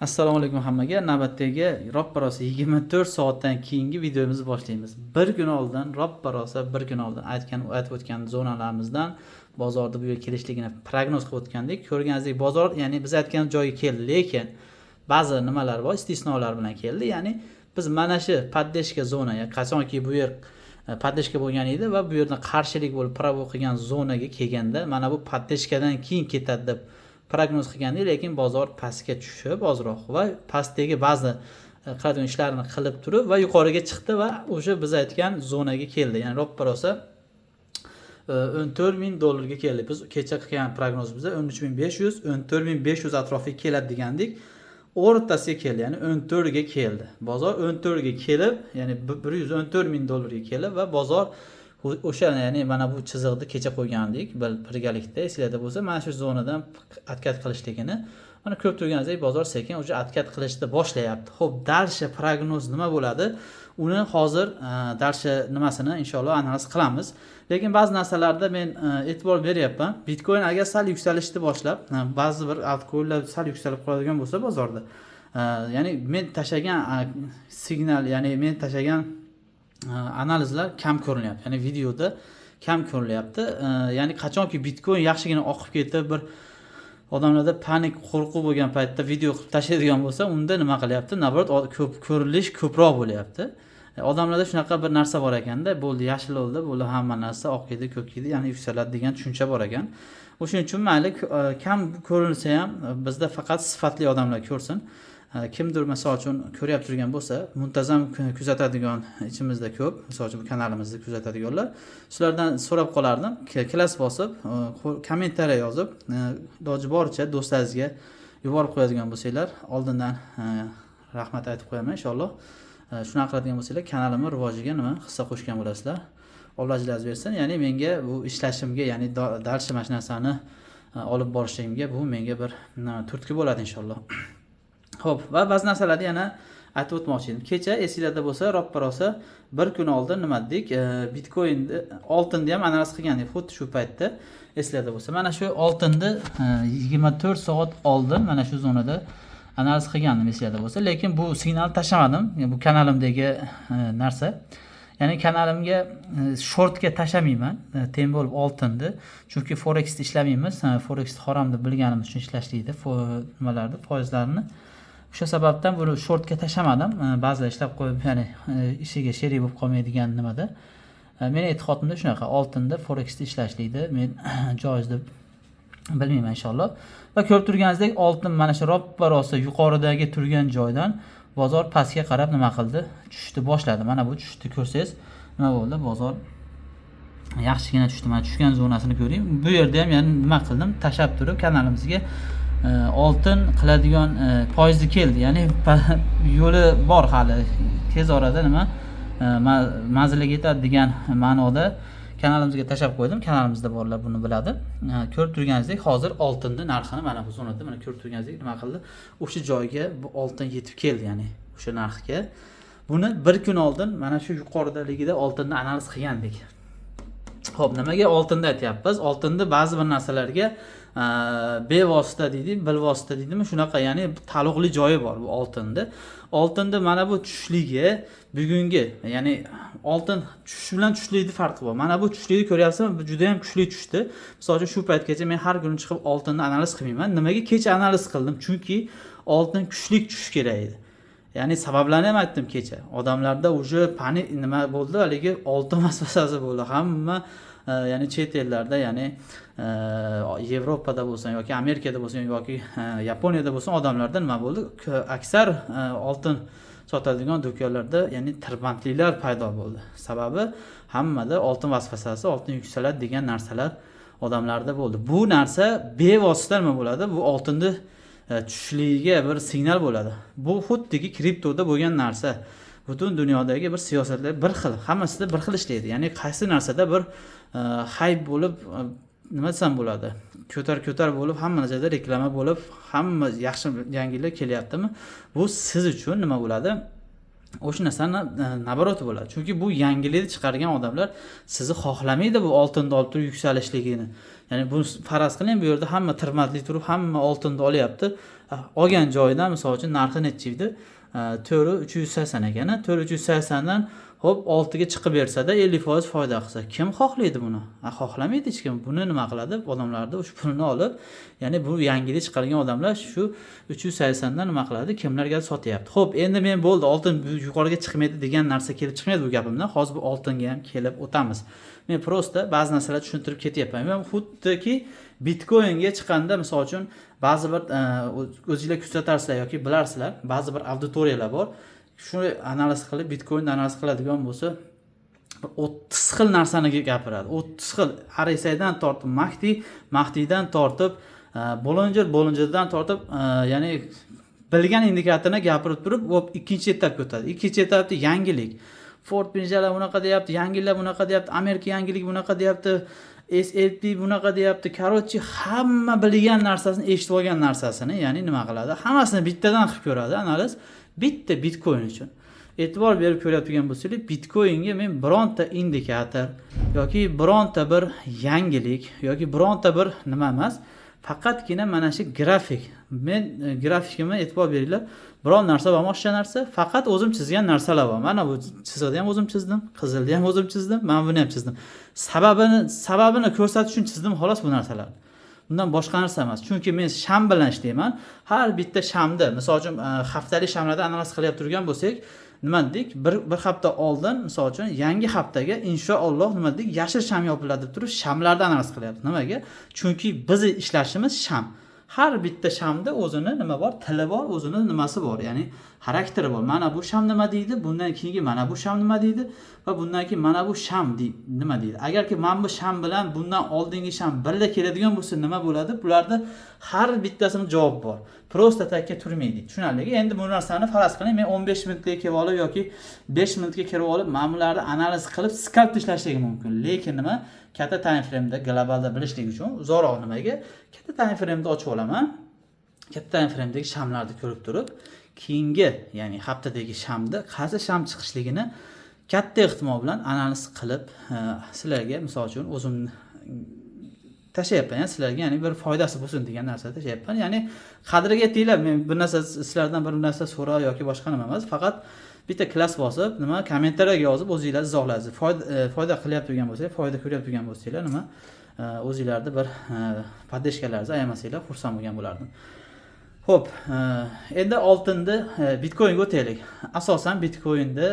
Assalomu alaykum hammaga. Navbatdagi roppa rosa 24 soatdan keyingi videomizni boshlaymiz. Bir kun oldin roppa rosa bir kun oldin aytib o'tgan zonalarimizdan bozorda bu yerga kelishligini prognoz qilib o'tgandik. Ko'rganingizdek bozor, ya'ni biz aytgan joyga keldi, lekin ba'zi nimalar bor, istisnolar bilan keldi. Ya'ni biz mana shu poddeshka zonaga, qachonki bu yer poddeshka bo'lgan edi va bu yerdan qarshilik bo'lib pravo qilgan zonaga kelganda mana bu poddeshkadan keyin ketadi deb prognoz qilgandik, lekin bozor pastga tushib ozroq va pastdagi ba'zi qiladigan ishlarini qilib turib va yuqoriga chiqdi va o'sha biz aytgan zonaga keldi. Ya'ni roppa rosa $14000 keldi. Biz kecha qilgan prognozimizda 13500, 14500 atrofiga keladi degandik. O'rtasiga keldi, ya'ni 14 ga keldi. Bozor 14 ga kelib, ya'ni $114,000 ga kelib va bozor o'sha, ya'ni mana bu chiziqni kecha qo'ygandik birgalikda, esingizda bo'lsa, mana shu zonadan atkat qilishligini mana ko'rib turganingizdek bozor sekin o'sha atkat qilishni boshlayapti. Xo'p, dalsha prognoz nima bo'ladi? Uni hozir dalsha nimasini inshaalloh analiz qilamiz. Lekin ba'zi narsalarda men e'tibor beryapman. Bitcoin agar sal yuksalishni boshlab, ba'zi bir altcoinlar sal yuksalib qoladigan bo'lsa bozorda, ya'ni men tashlagan signal, ya'ni men tashlagan analizlar kam ko'rinyapti. Ya'ni videoda kam ko'rinyapti. Ya'ni qachonki Bitcoin yaxshigina oqib ketib, bir odamlarda panik, qo'rquv bo'lgan paytda video qilib tashlaydigan bo'lsa, unda nima qilyapti? Naborot ko'p ko'rilish ko'proq bo'lyapti. Odamlarda shunaqa bir narsa bor ekanda, bo'ldi yashil oldi, bo'ldi hamma narsa oq edi, ko'k edi, ya'ni yuksaladi degan tushuncha bor ekan. O'shuning uchun mayli kam ko'rinsa ham bizda faqat sifatli odamlar ko'rsin. Kimdir misol uchun ko'ryap turgan bo'lsa, muntazam kuzatadigan ichimizda ko'p, misol uchun bu kanalimizni kuzatadiganlar, sizlardan so'rab qolardim, klass bosib, kommentariya yozib, iloji boricha do'stlaringizga yuborib qo'yadigan bo'lsanglar, oldindan rahmat aytib qo'yaman inshaalloh. Shunaqa qiladigan bo'lsanglar, kanalimning rivojiga nima hissa qo'shgan bo'lasizlar. Alloh bersin. Ya'ni menga bu ishlashimga, ya'ni darsha mana shu narsani olib borishimga bu menga bir turtki bo'ladi inshaalloh. Xo'p, va ba'zi narsalarni yana aytib o'tmoqchi edim. Kecha esingizda bo'lsa, roppa rosa bir kun oldin nima dedik? Bitcoinni, oltinni ham analiz qilgandik, xuddi shu paytda esingizda bo'lsa. Mana shu oltinni 24 soat oldin mana shu zonada analiz qilgandim esingizda bo'lsa, lekin bu signal tashlamadim. Bu kanalimdagi narsa. Ya'ni kanalimga shortga tashlamayman, teng bo'lib oltinni. Chunki forex ishlamaymiz. Forex harom deb bilganimiz uchun ishlashlaydi, nimalarni, foizlarni. O'sha sababdan buni shortga tashlamadim. Ba'zilar ishlab qo'yib, ya'ni ishiga sherik bo'lib qolmaydigan nimada. Meni e'tiqodimda shunaqa, oltinda forexda ishlashlaydi. Men joiz deb bilmayman inshaalloh. Va ko'rib turganingizdek, oltin mana shu roppa rosa yuqoridagi turgan joydan bozor pastga qarab nima qildi? Tushishni boshladi. Mana bu tushishni ko'rsangiz, nima bo'ldi? Bozor yaxshigina tushdi. Mana tushgan zonasini ko'ring. Bu yerda ham yana nima qildim? Tashab turib kanalimizga oltin qiladigan foizni keldi. Ya'ni yo'li bor hali. Tez orada nima manzilga yetadi degan ma'noda kanalimizga tashab qo'ydim. Kanalimizda borlar buni biladi. Ko'rib turganingizdek, hozir oltinning narxini mana bu zonada, mana ko'rib turganingizdek nima qildi? O'sha joyga bu oltin yetib keldi, ya'ni o'sha narxga. Buni bir kun oldin mana shu yuqoridaligida oltinni analiz qilgandik. Xo'p, nimaga oltinda aytyapmiz? Oltinda ba'zi bir narsalarga bevosita deydi, bilvosita deydimi, shunaqa, ya'ni taalluqli joyi bor bu oltinda. Oltinda mana bu tushishligi bugungi, ya'ni oltin tushishi bilan tushishlikning farqi bor. Mana bu tushishlikni ko'ryapsizmi? Bu juda ham kuchli tushdi. Misol uchun shu paytgacha men har kuni chiqib oltinni analiz qilmayman. Nimaga kecha analiz qildim? Chunki oltin kuchli tushish kerak edi. Ya'ni sabablarni ham aytdim kecha. Odamlarda o'sha panik nima bo'ldi, haligi oltin vasvasasi bo'ldi. Hamma ya'ni chet ellarda, ya'ni Yevropada bo'lsin yoki Amerikada bo'lsin yoki Yaponiyada bo'lsin, odamlarda nima bo'ldi? Aksar oltin sotadigan do'konlarda ya'ni tirbandliklar paydo bo'ldi. Sababi hammada oltin vasvasasi, oltin yuksaladi degan narsalar odamlarda bo'ldi. Bu narsa bevosita nima bo'ladi? Bu oltinni tushishligiga bir signal bo'ladi. Bu xuddiki kriptoda bo'lgan narsa. Butun dunyodagi bir siyosatlar bir xil, hammasida bir xil ishlaydi. Ya'ni qaysi narsada bir hype bo'lib, nima desam bo'ladi? Ko'tar bo'lib, hamma joyda reklama bo'lib, hamma yaxshi yangilik kelyaptimi? Bu siz uchun nima bo'ladi? O'sha narsani naboroti bo'ladi. Chunki bu yangilikni chiqargan odamlar sizni xohlamaydi bu oltinni olib yuksalishligini. Ya'ni bu faraz qiling, bu yerda hamma tirbandlik turib, hamma oltinni olyapti. olgan joyidan misol uchun narxi necha edi? 4.380 ekan. 4.380 dan hop 6 ga chiqib bersada 50% foyda qilsa, kim xohlaydi buni? Xohlamaydi hech kim. Buni nima qiladi? Odamlarda o'sha pulni olib, ya'ni bu yangilik chiqargan odamlar shu 380 dan nima qiladi? Kimlarga sotyapti. Xo'p, endi men bo'ldi, oltin yuqoriga chiqmaydi degan narsa kelib chiqmaydi bu gapimdan. Hozir bu oltinga ham kelib o'tamiz. Men prosta ba'zi narsalarni tushuntirib ketyapman. Men xuddiki Bitcoinga chiqqanda misol uchun ba'zi bir o'zingizlar kuzatarsizlar yoki bilarsizlar, ba'zi bir auditoriyalar bor. Shuni analiz qilib, Bitcoin analiz qiladigan bo'lsa, 30 xil narsani gapiradi. 30 xil RSIdan tortib Mahdiydan tortib Bollinger tortib, ya'ni bilgan indikatorni gapirib turib, ikkinchi etapga o'tadi. Ikkinchi etapda yangilik. Ford birjalar bunaqa deyapti, yangilar bunaqa deyapti, Amerika yangilik bunaqa deyapti, S&P bunaqa deyapti. Короче, hamma bilgan narsasini, eshitib olgan narsasini, ya'ni nima qiladi? Hammasini bittadan qilib ko'radi analiz. Bitta Bitcoin uchun. E'tibor berib ko'rayotgan bo'lsangiz, Bitcoinga men bironta indikator yoki bironta bir yangilik yoki bironta bir nima emas, faqatgina mana shu grafik. Men grafikimga e'tibor beringlar. Biron narsa bormi, o'sha narsa faqat o'zim chizgan narsalar bor. Mana bu chiziqni ham o'zim chizdim, qizilni ham o'zim chizdim, mana buni ham chizdim. Sababini ko'rsatish uchun chizdim xolos bu narsalarni. Bundan boshqa narsa emas. Chunki men sham bilan ishlayman. Har bitta shamda, misol uchun haftalik shamlarda analiz qilyap turgan bo'lsak, nima dedik? Bir hafta oldin, misol uchun yangi haftaga inshaalloh nima dedik? Yashil sham yopiladi deb turib, shamlarda analiz qilyapmiz. Nimaga? Chunki biz ishlashimiz sham. Har bitta shamda o'zini nima bor? Tili bor, o'zini nimasi bor, ya'ni xarakteri bor. Mana bu sham nima deydi? Bundan keyingi mana bu sham nima deydi? Va bundan keyin mana bu sham nima deydi? Agarki mana bu sham bilan bundan oldingi sham birga keladigan bo'lsa nima bo'ladi? Bularda har bittasini javob bor. Prosta takka turmaydi. Tushunarligi. Endi bu narsani faraz qiling, men 15 minutga kelib olib yoki 5 minutga kirib olib mana bularni analiz qilib skalp tashlashligi mumkin. Lekin nima? Katta time frame'da globalda bilishlik uchun uzoqroq nimaga? Katta time frame'da ochib olaman. Katta time frame'dagi shamlarni ko'rib turib, keyingi, ya'ni haftadagi shamda qaysi sham chiqishligini katta ehtimol bilan analiz qilib, sizlarga misol uchun o'zim tashlayapman, sizlarga ya'ni bir foydasi bo'lsin degan narsa tashlayapman. Ya'ni qadriga yetinglar. Men bir narsa sizlardan bir narsa so'ra yoki boshqa nima emas, faqat bitta klass bosib, nima kommentariyaga yozib o'zingizlar izohlaysiz. Foyda qilyapti turgan bo'lsangiz, foyda ko'ryapti turgan bo'lsanglar, nima o'zingizlarni bir podдержкаларni ayamasanglar, xursand bo'lgan bo'lardim. Xo'p, endi oltinni Bitcoinga o'taylik. Asosan Bitcoinni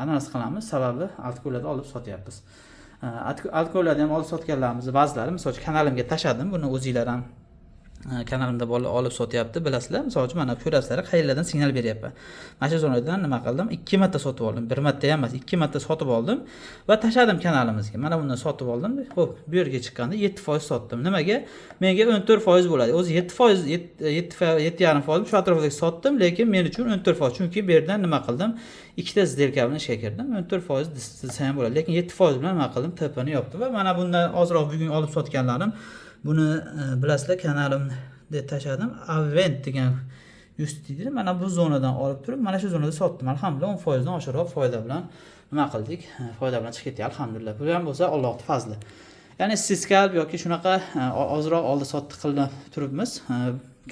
analiz qilamiz, sababi altcoinlarni olib sotyapmiz. Altcoinlarni ham olib sotganlarimizni ba'zilari, masalan, kanalimga tashladim. Buni o'zingizlar ham kanalimda olib sotyapti, bilasizlar. Misol uchun mana ko'rasizlar, qayerlardan signal beryapman. Mana shu zonadan nima qildim? 2 marta sotib oldim. 1 marta ham emas, 2 marta sotib oldim va tashladim kanalimizga. Mana bundan sotib oldim. Xo'p, bu yerga chiqqanda 7% sotdim. Nimaga? Menga 14% bo'ladi. O'zi 7,5% shu atrofda sotdim, lekin men uchun 14%. Chunki bu yerdan nima qildim? Ikkita сделка bilan ishga kirdim. 14% desa ham bo'ladi, lekin 7% bilan nima qildim? Tepani yopdim va mana bundan ozroq bugun olib sotganlarim. Buni bilasizlar, kanalimda tashladim. Avent degan deydi. Mana bu zonadan olib turib, mana shu zonada sotdim. Alhamdulillah 10% dan oshiqroq foyda bilan nima qildik? Foyda bilan chiqib ketdi, alhamdulillah. Bu ham bo'lsa Allohning fazli. Ya'ni siz skalp yoki shunaqa ozroq oldi sotdi qilib turibmiz.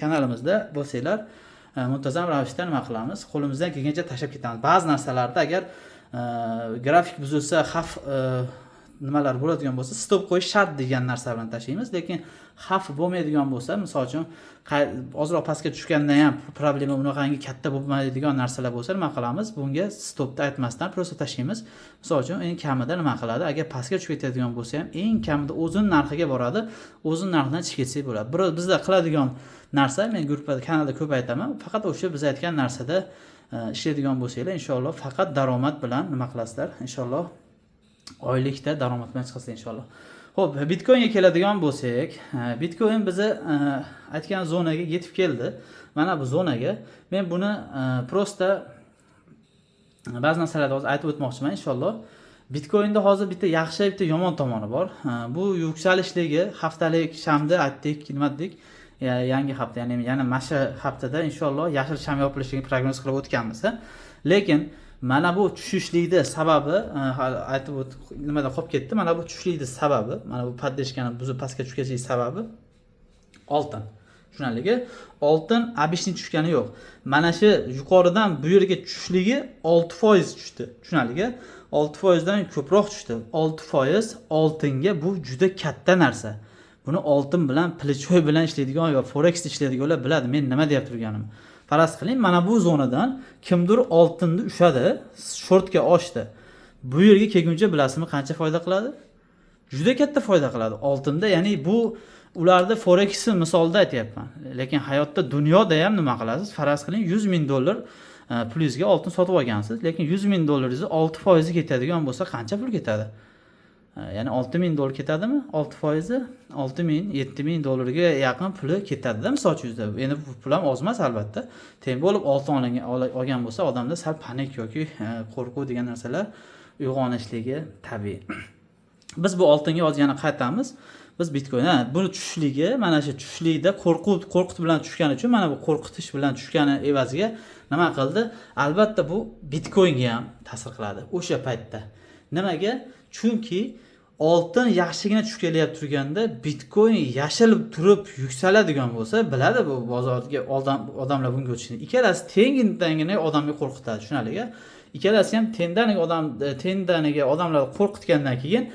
Kanalimizda bo'lsanglar, muntazam ravishda nima qilamiz? Qo'limizdan kelgancha tashlab ketamiz. Ba'zi narsalarda agar grafik buzilsa, xavf nimalar bo'ladigan bo'lsa, stop qo'yish shart degan narsa bilan tashlaymiz, lekin xavf bo'lmaydigan bo'lsa, misol uchun ozroq pastga tushganda ham problema bunaqangi katta bo'lmaydigan narsalar bo'lsa, nima qilamiz? Bunga stopni aytmasdan prosta tashlaymiz. Misol uchun eng kamida nima qiladi? Agar pastga tushib ketadigan bo'lsa ham, eng kamida o'zin narxiga boradi, o'zin narxidan chiqib ketsa bo'ladi. Bizda qiladigan narsa, men gruppada, kanalda ko'p aytaman, faqat o'sha biz aytgan narsada ishlaydigan bo'lsanglar, inshaalloh faqat daromad bilan nima qilasizlar? Inshaalloh oylikda daromad bilan chiqasiz inshaalloh. Xo'p, Bitcoinga keladigan bo'lsak, Bitcoin bizni aytgan zonaga yetib keldi. Mana bu zonaga men buni prosta ba'zi narsalarni hozir aytib o'tmoqchiman inshaalloh. Bitcoinda hozir bitta yaxshi, bitta yomon tomoni bor. Bu yuksalishligi haftalik shamda aytdik, nima dedik? Yangi hafta, ya'ni yana mana shu haftada inshaalloh yashil sham yopilishini prognoz qilib o'tganmiz. Lekin mana bu tushishlikni sababi aytib nimada qolib ketdi. Mana bu tushishlikni sababi, mana bu podдержкani buzib pastga tushishlik sababi oltin. Tushunarligi? Oltin abishning tushgani yo'q. Mana shu yuqoridan bu yerga tushishligi 6% tushdi. Tushunarligi? 6% dan ko'proq tushdi. 6% oltinga bu juda katta narsa. Buni oltin bilan, plichoy bilan ishlaydigan yo forex ishlaydiganlar biladi men nima deyap turganim. Faraz qiling, mana bu zonadan kimdir oltinni ushadi, shortga ochdi. Bu yerga kelguncha bilasizmi qancha foyda qiladi? Juda katta foyda qiladi oltinda. Ya'ni bu ularda forex misolda aytyapman. Lekin hayotda, dunyoda ham nima qilasiz? Faraz qiling, 100 ming dollar plyusga oltin sotib olgansiz, lekin 100 ming dollaringiz 6% ketadigan bo'lsa qancha pul ketadi? Ya'ni 6 ming dollar ketadimi? 6%, 6 ming, 7 ming dollarga yaqin puli ketadi-da, misol uchun. Endi bu pul ham oz emas albatta. Teng bo'lib oltin olgan bo'lsa, odamda sal panik yoki qo'rquv degan narsalar uyg'onishligi tabiiy. Biz bu oltinga hozir yana qaytamiz. Biz Bitcoin, buni tushishligi, mana shu tushishlikda qo'rqut bilan tushgani uchun, mana bu qo'rqitish bilan tushgani evaziga nima qildi? Albatta bu Bitcoinga ham ta'sir qiladi o'sha paytda. Nimaga? Chunki oltin yaxshigina tushib kelyapti turganda Bitcoin yashilib turib yuksaladigan bo'lsa, biladi bu bozorga odamlar bunga o'tishini. Ikkalasi tengdaniga odamga qo'rqitadi, tushunarligi? Ikkalasi ham tengdaniga odamlar qo'rqitgandan keyin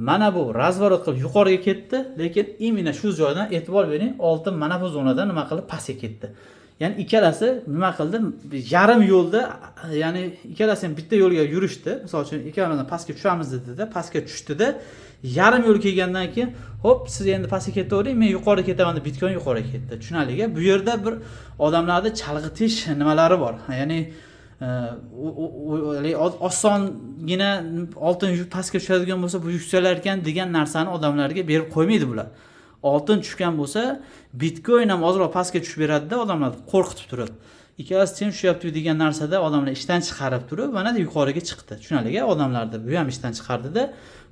mana bu razvorot qilib yuqoriga ketdi, lekin imенно shu joydan e'tibor bering, oltin mana bu zonadan nima qilib pastga ketdi. Ya'ni ikkalasi nima qildi? Yarim yo'lda, ya'ni ikkalasi ham bitta yo'lga yurishdi. Misol uchun ikkalamiz pastga tushamiz dedi-da, pastga tushdida, yarim yo'l kelgandan keyin, hop, siz endi pastga ketavering, men yuqoriga ketaman deb Bitcoin yuqoriga ketdi. Tushunarligi? Bu yerda bir odamlarni chalg'itish nimalari bor. Ya'ni osongina oltin pastga tushadigan bo'lsa, bu yuksalar ekan degan narsani odamlarga berib qo'ymaydi bular. Oltin tushgan bo'lsa, Bitcoin ham ozroq pastga tushib beradi-da, odamlarni qo'rqitib turib. Ikkalasi teng tushyapti degan narsada odamlar ishdan chiqarib turib, mana yuqoriga chiqdi. Tushunarligi? Odamlarni bu ham ishdan chiqardida,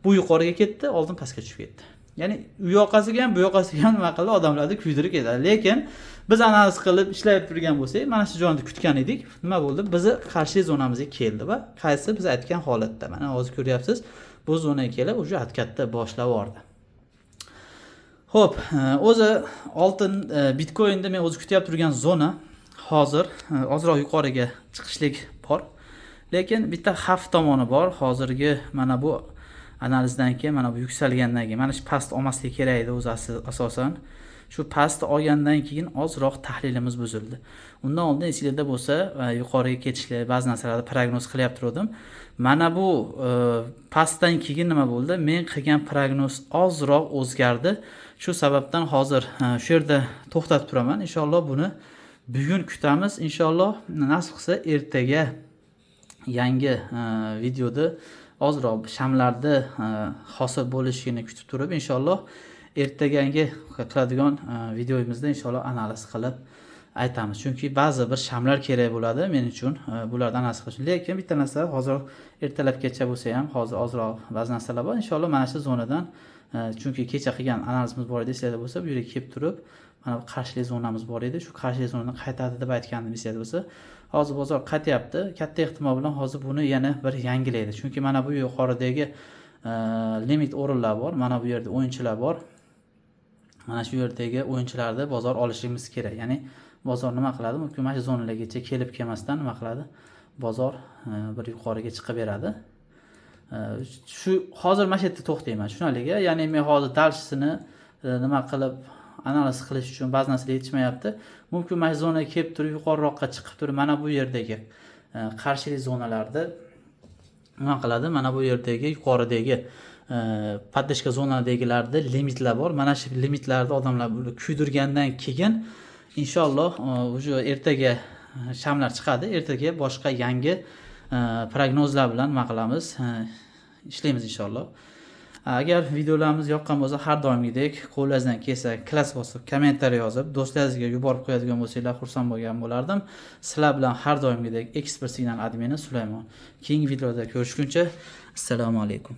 bu yuqoriga ketdi, oltin pastga tushib ketdi. Ya'ni u yoqasiga ham, bu yoqasiga ham nima qildi? Odamlarni kuydirib ketadi. Lekin biz analiz qilib ishlayib turgan bo'lsak, mana shu joyni kutgan edik. Nima bo'ldi? Bizni qarshi zonamizga keldi va qaysi biz aytgan holatda. Mana hozir ko'ryapsiz, bu zonaga kelib, o'sha harakatni boshlab yubordi. Xo'p, o'zi oltin Bitcoinda men o'zi kutyap turgan zona hozir ozroq yuqoriga chiqishlik bor. Lekin bitta xavf tomoni bor. Hozirgi mana bu analizdan keyin, mana bu yuksalgandan keyin, mana shu past olmaslik kerak edi o'zi asosan. Shu past olgandan keyin ozroq tahlilimiz buzildi. Undan oldin esingizda bo'lsa, yuqoriga ketishlar, ba'zi narsalarni prognoz qilyap turdim. Mana bu pastdan keyin nima bo'ldi? Men qilgan prognoz ozroq o'zgardi. Shu sababdan hozir shu yerda to'xtatib turaman. Inshaalloh buni bugun kutamiz. Inshaalloh nasib qilsa ertaga yangi videoda ozroq shamlarni hosil bo'lishini kutib turib, inshaalloh ertagangi qiladigan videomizda inshaalloh analiz qilib aytamiz. Chunki ba'zi bir shamlar kerak bo'ladi men uchun, bulardan analiz qilish. Lekin bitta narsa hozir ertalabgacha bo'lsa ham, hozir ozroq ba'zi narsalar bor. Inshaalloh mana shu zonadan, chunki kecha qilgan analizimiz bor edi, sizlarda bo'lsa, bu yerga kelib turib, mana bu qarshilik zonamiz bor edi. Shu qarshilik zonadan qaytadi deb aytgandim, sizlarda bo'lsa, hozir bozor qaytyapti. Katta ehtimol bilan hozir buni yana bir yangilaydi. Chunki mana bu yuqoridagi limit o'rinlar bor. Mana bu yerda o'yinchilar bor. Mana shu yerdagi o'yinchilarni bozor olishimiz kerak. Ya'ni bozor nima qiladi? Mumkin mana shu zonalargacha kelib kelmasdan nima qiladi? Bozor bir yuqoriga chiqib beradi. Shu hozir mana shu yerda to'xtayman. Tushunarligi? Ya'ni men hozir dalshisini nima qilib analiz qilish uchun ba'zi narsalar yetishmayapti. Mumkin mana shu zonaga kelib turib, yuqoriroqqa chiqib turib, mana bu yerdagi qarshilik zonalarda nima qiladi? Mana bu yerdagi yuqoridagi paddishka zonadagilarda limitlar bor. Mana shu limitlarni odamlar kuydirgandan keyin inshaalloh o'sha ertaga shamlar chiqadi. Ertaga boshqa yangi prognozlar bilan nima qilamiz? Ishlaymiz inshaalloh. Agar videolarimiz yoqqan bo'lsa, har doimgidek qo'lingizdan kelsa klass bosib, kommentariy yozib, do'stlaringizga yuborib qo'yadigan bo'lsanglar, xursand bo'lgan bo'lardim. Sizlar bilan har doimgidek Expert Signal admini Sulaymon. Keyingi videoda ko'rishguncha assalomu alaykum.